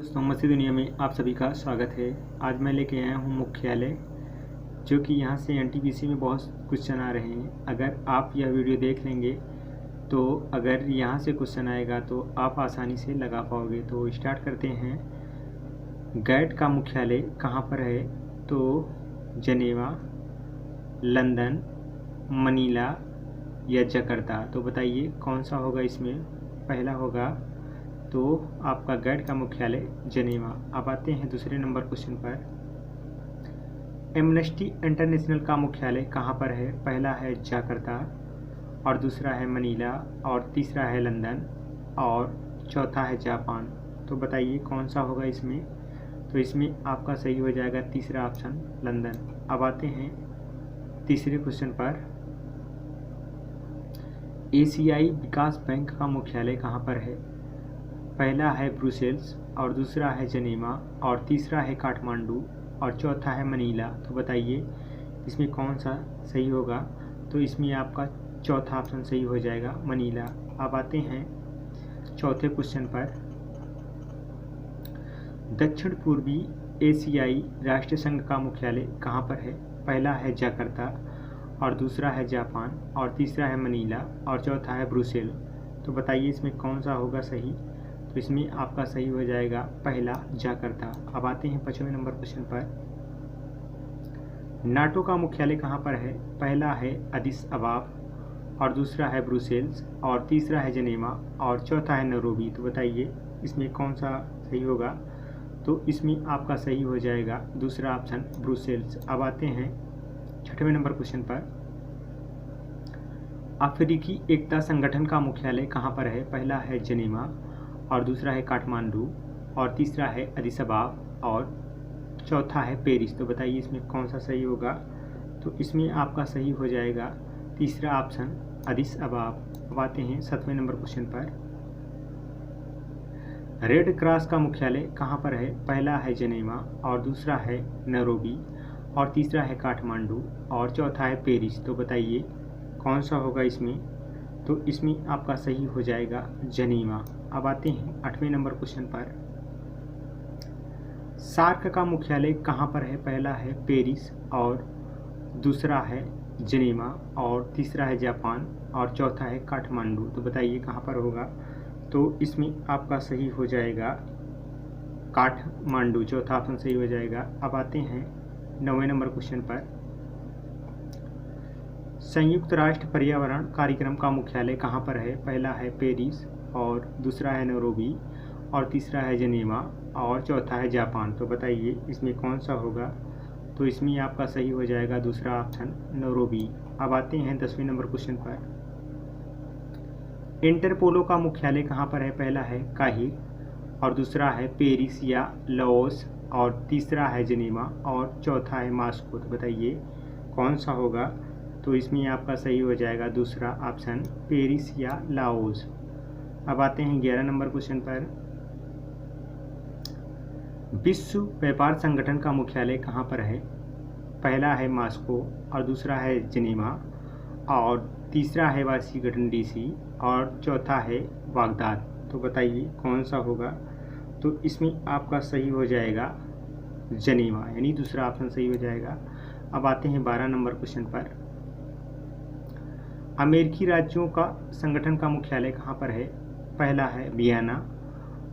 दोस्तों, मसीह दुनिया में आप सभी का स्वागत है। आज मैं लेके आया हूँ मुख्यालय, जो कि यहाँ से एनटीपीसी में बहुत क्वेश्चन आ रहे हैं। अगर आप यह वीडियो देख लेंगे तो अगर यहाँ से क्वेश्चन आएगा तो आप आसानी से लगा पाओगे। तो स्टार्ट करते हैं। गैट का मुख्यालय कहाँ पर है? तो जनेवा, लंदन, मनीला या जकार्ता। तो बताइए कौन सा होगा इसमें? पहला होगा तो आपका गैट का मुख्यालय जनेवा। अब आते हैं दूसरे नंबर क्वेश्चन पर। एमनेस्टी इंटरनेशनल का मुख्यालय कहाँ पर है? पहला है जकार्ता और दूसरा है मनीला और तीसरा है लंदन और चौथा है जापान। तो बताइए कौन सा होगा इसमें? तो इसमें आपका सही हो जाएगा तीसरा ऑप्शन, लंदन। अब आते हैं तीसरे क्वेश्चन पर। एशियाई विकास बैंक का मुख्यालय कहाँ पर है? पहला है ब्रुसेल्स और दूसरा है जनेवा और तीसरा है काठमांडू और चौथा है मनीला। तो बताइए इसमें कौन सा सही होगा? तो इसमें आपका चौथा ऑप्शन सही हो जाएगा, मनीला। अब आते हैं चौथे क्वेश्चन पर। दक्षिण पूर्वी एशियाई राष्ट्रीय संघ का मुख्यालय कहाँ पर है? पहला है जकार्ता और दूसरा है जापान और तीसरा है मनीला और चौथा है ब्रुसेल। तो बताइए इसमें कौन सा होगा सही? तो इसमें आपका सही हो जाएगा पहला, जकार्ता। अब आते हैं 5वें नंबर क्वेश्चन पर। नाटो का मुख्यालय कहाँ पर है? पहला है अदिस अबाब और दूसरा है ब्रुसेल्स और तीसरा है जनेवा और चौथा है नैरोबी। तो बताइए इसमें कौन सा सही होगा? तो इसमें आपका सही हो जाएगा दूसरा ऑप्शन, ब्रुसेल्स। अब आते हैं 6वें नंबर क्वेश्चन पर। अफ्रीकी एकता संगठन का मुख्यालय कहाँ पर है? पहला है जनेवा और दूसरा है काठमांडू और तीसरा है अदिस अबाब और चौथा है पेरिस। तो बताइए इसमें कौन सा सही होगा? तो इसमें आपका सही हो जाएगा तीसरा ऑप्शन, अदिस अबाब। अब आते हैं 7वें नंबर क्वेश्चन पर। रेड क्रॉस का मुख्यालय कहाँ पर है? पहला है जनेवा और दूसरा है नैरोबी और तीसरा है काठमांडू और चौथा है पेरिस। तो बताइए कौन सा होगा इसमें? तो इसमें आपका सही हो जाएगा जनेवा। अब आते हैं 8वें नंबर क्वेश्चन पर। सार्क का मुख्यालय कहाँ पर है? पहला है पेरिस और दूसरा है जनेवा और तीसरा है जापान और चौथा है काठमांडू। तो बताइए कहाँ पर होगा? तो इसमें आपका सही हो जाएगा काठमांडू, चौथा ऑप्शन सही हो जाएगा। अब आते हैं 9वें नंबर क्वेश्चन पर। संयुक्त राष्ट्र पर्यावरण कार्यक्रम का मुख्यालय कहाँ पर है? पहला है पेरिस और दूसरा है नैरोबी और तीसरा है जनेवा और चौथा है जापान। तो बताइए इसमें कौन सा होगा? तो इसमें आपका सही हो जाएगा दूसरा ऑप्शन, नैरोबी। अब आते हैं 10वें नंबर क्वेश्चन पर। इंटरपोलो का मुख्यालय कहाँ पर है? पहला है काहिर और दूसरा है पेरिस या लाओस और तीसरा है जनेवा और चौथा है मॉस्को। तो बताइए कौन सा होगा? तो इसमें आपका सही हो जाएगा दूसरा ऑप्शन, पेरिस या लाओस। अब आते हैं 11 नंबर क्वेश्चन पर। विश्व व्यापार संगठन का मुख्यालय कहाँ पर है? पहला है मॉस्को और दूसरा है जनेवा और तीसरा है वाशिंगटन डीसी और चौथा है बागदाद। तो बताइए कौन सा होगा? तो इसमें आपका सही हो जाएगा जनेवा, यानी दूसरा ऑप्शन सही हो जाएगा। अब आते हैं 12 नंबर क्वेश्चन पर। अमेरिकी राज्यों का संगठन का मुख्यालय कहाँ पर है? पहला है वियना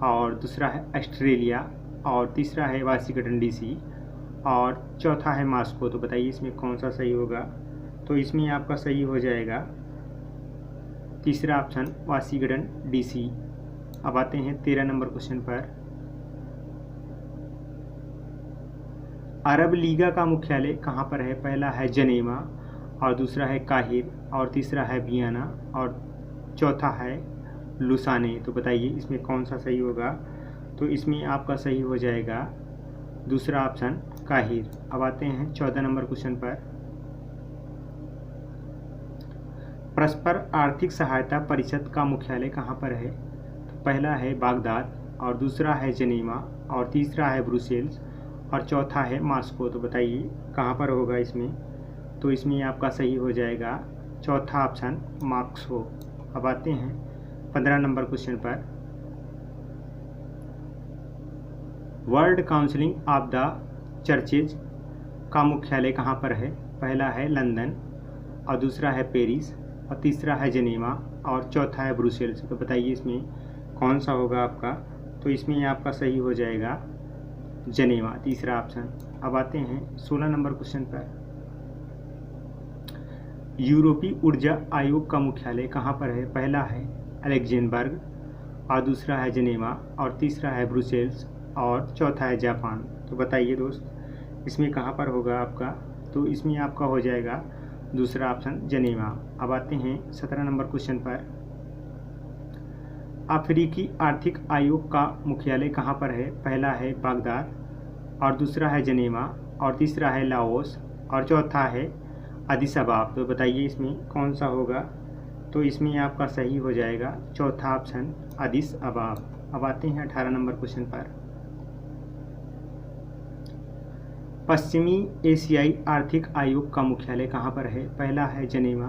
और दूसरा है ऑस्ट्रेलिया और तीसरा है वाशिंगटन डीसी और चौथा है मॉस्को। तो बताइए इसमें कौन सा सही होगा? तो इसमें आपका सही हो जाएगा तीसरा ऑप्शन, वाशिंगटन डीसी। अब आते हैं 13 नंबर क्वेश्चन पर। अरब लीगा का मुख्यालय कहाँ पर है? पहला है जनेवा और दूसरा है काहिर और तीसरा है वियना और चौथा है लुसाने। तो बताइए इसमें कौन सा सही होगा? तो इसमें आपका सही हो जाएगा दूसरा ऑप्शन, काहिर। अब आते हैं 14 नंबर क्वेश्चन पर। परस्पर आर्थिक सहायता परिषद का मुख्यालय कहाँ पर है? तो पहला है बागदाद और दूसरा है जनेवा और तीसरा है ब्रुसेल्स और चौथा है मॉस्को। तो बताइए कहाँ पर होगा इसमें? तो इसमें आपका सही हो जाएगा चौथा ऑप्शन, मॉस्को। अब आते हैं 15 नंबर क्वेश्चन पर। World counselling of the churches का मुख्यालय कहाँ पर है? पहला है लंदन, और दूसरा है पेरिस, और तीसरा है जेनेवा, और चौथा है ब्रुसेल्स। तो बताइए इसमें कौन सा होगा आपका? तो इसमें आपका सही हो जाएगा जेनेवा, तीसरा ऑप्शन। अब आते हैं 16 नंबर क्वेश्चन पर। यूरोपीय ऊर्जा आयोग का मुख्यालय कहाँ पर है? पहला है अलेक्जेंबर्ग, और दूसरा है जेनेवा, और तीसरा है ब्रुसेल्स, और चौथा है जापान। तो बताइए दोस्त इसमें कहाँ पर होगा आपका? तो इसमें आपका हो जाएगा दूसरा ऑप्शन जेनेवा। अब आते हैं 17 नंबर क्वेश्चन पर। अफ्रीकी आर्थिक आयोग का मुख्यालय कहाँ पर है? पहला है बागदाद, और दूसरा है जेनेवा, और तीसरा है लाओस, और चौथा है अदिस अबाब। तो बताइए इसमें कौन सा होगा? तो इसमें आपका सही हो जाएगा चौथा ऑप्शन अदिस अबाब। अब आते हैं 18 नंबर क्वेश्चन पर। पश्चिमी एशियाई आर्थिक आयोग का मुख्यालय कहाँ पर है? पहला है जेनेवा,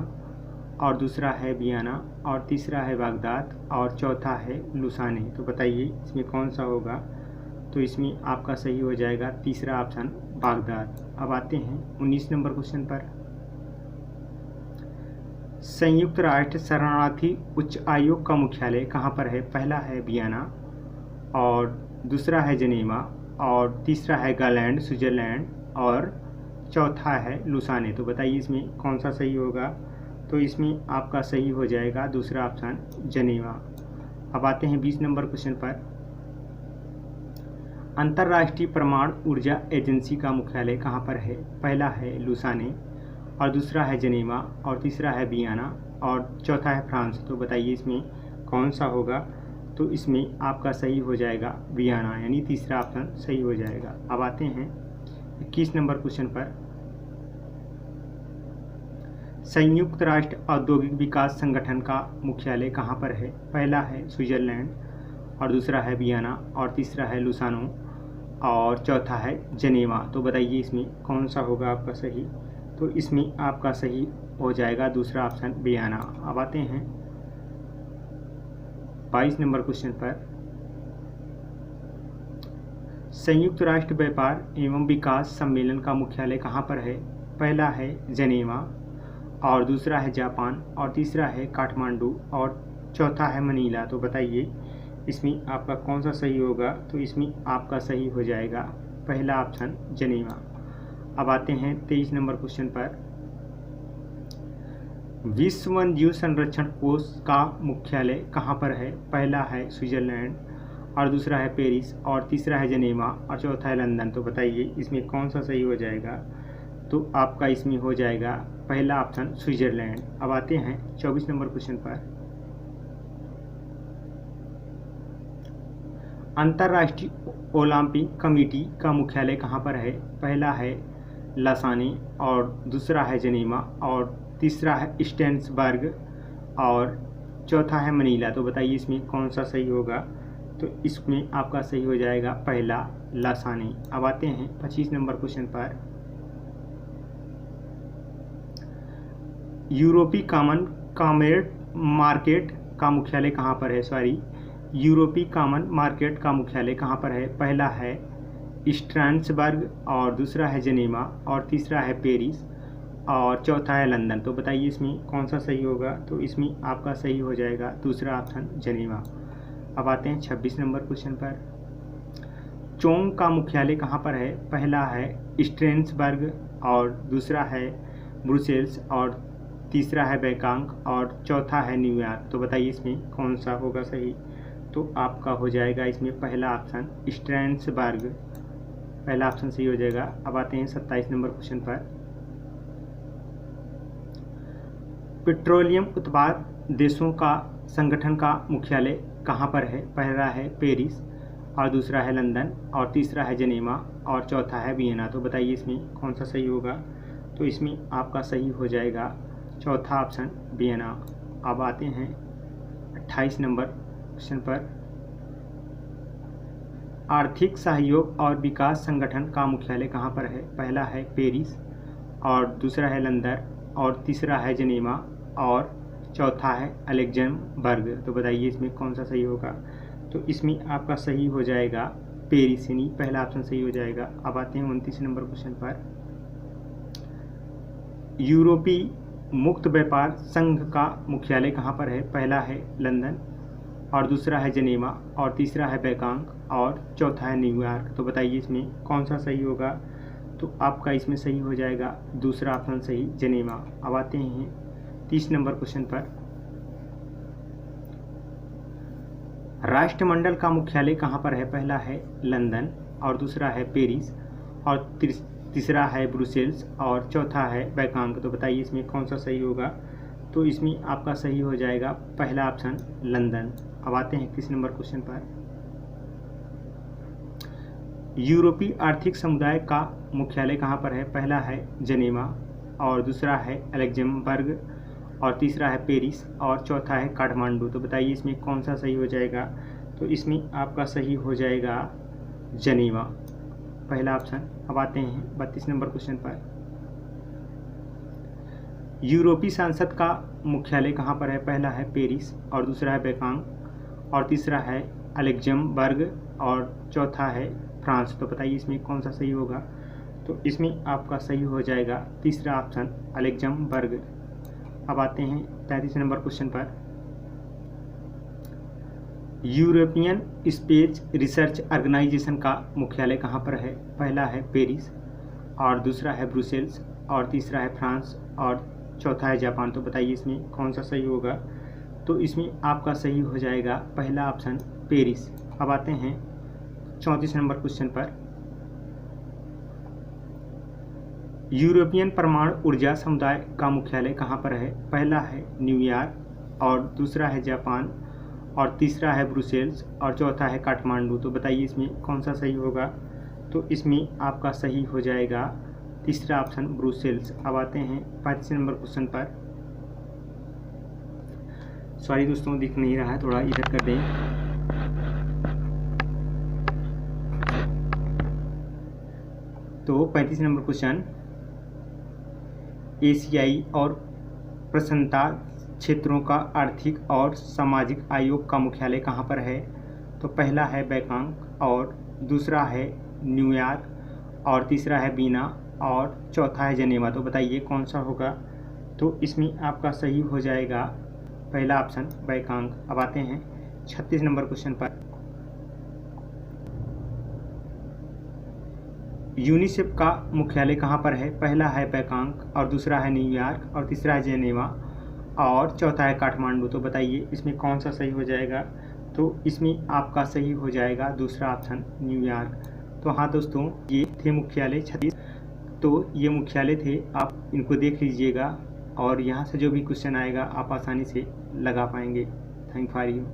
और दूसरा है वियना, और तीसरा है बागदाद, और चौथा है लुसाने। तो बताइए इसमें कौन सा होगा? तो इसमें आपका सही हो जाएगा तीसरा ऑप्शन बागदाद। अब आते हैं 19 नंबर क्वेश्चन पर। संयुक्त राष्ट्र शरणार्थी उच्च आयोग का मुख्यालय कहाँ पर है? पहला है वियना, और दूसरा है जेनेवा, और तीसरा है गालैंड स्विट्जरलैंड, और चौथा है लुसाने। तो बताइए इसमें कौन सा सही होगा? तो इसमें आपका सही हो जाएगा दूसरा ऑप्शन जेनेवा। अब आते हैं 20 नंबर क्वेश्चन पर। अंतर्राष्ट्रीय परमाणु ऊर्जा एजेंसी का मुख्यालय कहाँ पर है? पहला है लुसाने, और दूसरा है जेनेवा, और तीसरा है वियना, और चौथा है फ्रांस। तो बताइए इसमें कौन सा होगा? तो इसमें आपका सही हो जाएगा वियना, यानी तीसरा ऑप्शन सही हो जाएगा। अब आते हैं 21 नंबर क्वेश्चन पर। संयुक्त राष्ट्र औद्योगिक विकास संगठन का मुख्यालय कहाँ पर है? पहला है स्विट्जरलैंड, और दूसरा है वियना, और तीसरा है लुसानो, और चौथा है जेनेवा। तो बताइए इसमें कौन सा होगा आपका सही? तो इसमें आपका सही हो जाएगा दूसरा ऑप्शन वियना। अब आते हैं 22 नंबर क्वेश्चन पर। संयुक्त राष्ट्र व्यापार एवं विकास सम्मेलन का मुख्यालय कहाँ पर है? पहला है जेनेवा, और दूसरा है जापान, और तीसरा है काठमांडू, और चौथा है मनीला। तो बताइए इसमें आपका कौन सा सही होगा? तो इसमें आपका सही हो जाएगा पहला ऑप्शन जेनेवा। अब आते हैं 23 नंबर क्वेश्चन पर। विश्व वन्यजीव संरक्षण कोष का मुख्यालय कहाँ पर है? पहला है स्विट्जरलैंड, और दूसरा है पेरिस, और तीसरा है जेनेवा, और चौथा है लंदन। तो बताइए इसमें कौन सा सही हो जाएगा? तो आपका इसमें हो जाएगा पहला ऑप्शन स्विट्जरलैंड। अब आते हैं 24 नंबर क्वेश्चन पर। अंतर्राष्ट्रीय ओलंपिक कमेटी का मुख्यालय कहाँ पर है? पहला है लसाने, और दूसरा है जेनेवा, और तीसरा है स्टेन्सबर्ग, और चौथा है मनीला। तो बताइए इसमें कौन सा सही होगा? तो इसमें आपका सही हो जाएगा पहला लसाने। अब आते हैं 25 नंबर क्वेश्चन पर। यूरोपीय कॉमन मार्केट का मुख्यालय कहाँ पर है? यूरोपीय कॉमन मार्केट का मुख्यालय कहाँ पर है? पहला है स्ट्रासबर्ग, और दूसरा है जेनेवा, और तीसरा है पेरिस, और चौथा है लंदन। तो बताइए इसमें कौन सा सही होगा? तो इसमें आपका सही हो जाएगा दूसरा ऑप्शन जेनेवा। अब आते हैं 26 नंबर क्वेश्चन पर। चोंग का मुख्यालय कहाँ पर है? पहला है स्ट्रासबर्ग, और दूसरा है ब्रुसेल्स, और तीसरा है बैंकॉक, और चौथा है न्यूयॉर्क। तो बताइए इसमें कौन सा होगा सही? तो आपका हो जाएगा इसमें पहला ऑप्शन स्ट्रासबर्ग, पहला ऑप्शन सही हो जाएगा। अब आते हैं 27 नंबर क्वेश्चन पर। पेट्रोलियम उत्पाद देशों का संगठन का मुख्यालय कहाँ पर है? पहला है पेरिस, और दूसरा है लंदन, और तीसरा है जेनेवा, और चौथा है वियना। तो बताइए इसमें कौन सा सही होगा? तो इसमें आपका सही हो जाएगा चौथा ऑप्शन वियना। अब आते हैं 28 नंबर क्वेश्चन पर। आर्थिक सहयोग और विकास संगठन का मुख्यालय कहाँ पर है? पहला है पेरिस, और दूसरा है लंदन, और तीसरा है जेनेवा, और चौथा है अलेक्जेंबर्ग। तो बताइए इसमें कौन सा सही होगा? तो इसमें आपका सही हो जाएगा पेरिस, यानी पहला ऑप्शन सही हो जाएगा। अब आते हैं 29 नंबर क्वेश्चन पर। यूरोपीय मुक्त व्यापार संघ का मुख्यालय कहाँ पर है? पहला है लंदन, और दूसरा है जनेवा, और तीसरा है बैंकॉक, और चौथा है न्यूयॉर्क। तो बताइए इसमें कौन सा सही होगा? तो आपका इसमें सही हो जाएगा दूसरा ऑप्शन सही, जनेवा। अब आते हैं 30 नंबर क्वेश्चन पर। राष्ट्रमंडल का मुख्यालय कहाँ पर है? पहला है लंदन, और दूसरा है पेरिस, और तीसरा है ब्रुसेल्स, और चौथा है बैंकॉक। तो बताइए इसमें कौन सा सही होगा? तो इसमें आपका सही हो जाएगा पहला ऑप्शन लंदन। अब आते हैं 31 नंबर क्वेश्चन पर। यूरोपीय आर्थिक समुदाय का मुख्यालय कहाँ पर है? पहला है जनेवा, और दूसरा है लग्जमबर्ग, और तीसरा है पेरिस, और चौथा है काठमांडू। तो बताइए इसमें कौन सा सही हो जाएगा? तो इसमें आपका सही हो जाएगा जनेवा, पहला ऑप्शन। अब आते हैं 32 नंबर क्वेश्चन पर। यूरोपीय संसद का मुख्यालय कहाँ पर है? पहला है पेरिस, और दूसरा है बैंकॉक, और तीसरा है लग्जमबर्ग, और चौथा है फ्रांस। तो बताइए इसमें कौन सा सही होगा? तो इसमें आपका सही हो जाएगा तीसरा ऑप्शन लग्जमबर्ग। अब आते हैं 33 नंबर क्वेश्चन पर। यूरोपियन स्पेस रिसर्च ऑर्गेनाइजेशन का मुख्यालय कहाँ पर है? पहला है पेरिस, और दूसरा है ब्रुसेल्स, और तीसरा है फ्रांस, और चौथा है जापान। तो बताइए इसमें कौन सा सही होगा? तो इसमें आपका सही हो जाएगा पहला ऑप्शन पेरिस। अब आते हैं 34 नंबर क्वेश्चन पर। यूरोपियन परमाणु ऊर्जा समुदाय का मुख्यालय कहाँ पर है? पहला है न्यूयॉर्क, और दूसरा है जापान, और तीसरा है ब्रुसेल्स, और चौथा है काठमांडू। तो बताइए इसमें कौन सा सही होगा? तो इसमें आपका सही हो जाएगा तीसरा ऑप्शन ब्रुसेल्स। अब आते हैं 35 नंबर क्वेश्चन पर। सॉरी दोस्तों, दिख नहीं रहा है, थोड़ा इधर कर दें। तो 35 नंबर क्वेश्चन। एशियाई और प्रशांत क्षेत्रों का आर्थिक और सामाजिक आयोग का मुख्यालय कहाँ पर है? तो पहला है बैंकॉक, और दूसरा है न्यूयॉर्क, और तीसरा है बीना, और चौथा है जनेवा। तो बताइए कौन सा होगा? तो इसमें आपका सही हो जाएगा पहला ऑप्शन बैंकॉक। अब आते हैं 36 नंबर क्वेश्चन पर। यूनिसेफ का मुख्यालय कहाँ पर है? पहला है बैंकॉक, और दूसरा है न्यूयॉर्क, और तीसरा है जेनेवा, और चौथा है काठमांडू। तो बताइए इसमें कौन सा सही हो जाएगा? तो इसमें आपका सही हो जाएगा दूसरा ऑप्शन न्यूयॉर्क। तो हाँ दोस्तों, ये थे मुख्यालय 36। तो ये मुख्यालय थे, आप इनको देख लीजिएगा, और यहाँ से जो भी क्वेश्चन आएगा आप आसानी से लगा पाएंगे। Thank for you.